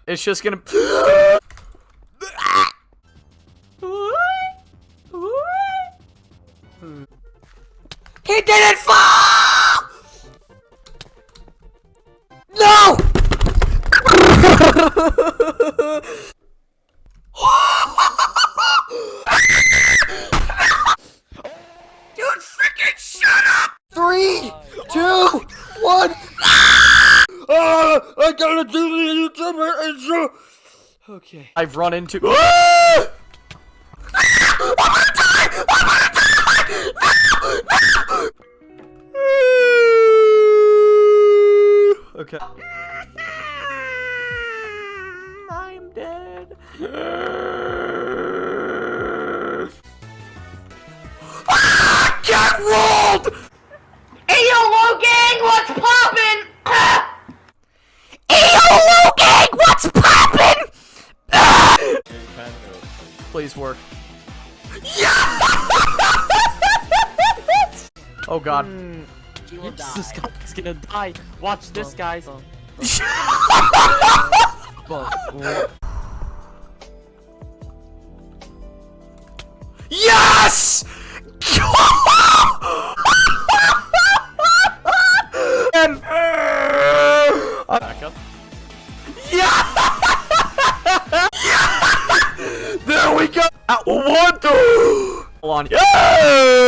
It's just gonna. He didn't fall! No! Dude, freaking shut up! 3, 2, 1. I gotta do the YouTuber intro. Okay. I've run into. Okay. I'm dead. Get rolled! Ayo, gang, what's poppin'? Ayo, gang, what's poppin'? Please work. Yeah! Oh god. This guy's gonna die. Watch this, guys. Yes! Back up. Yeah! There we go! What the? Hold on. Yeah!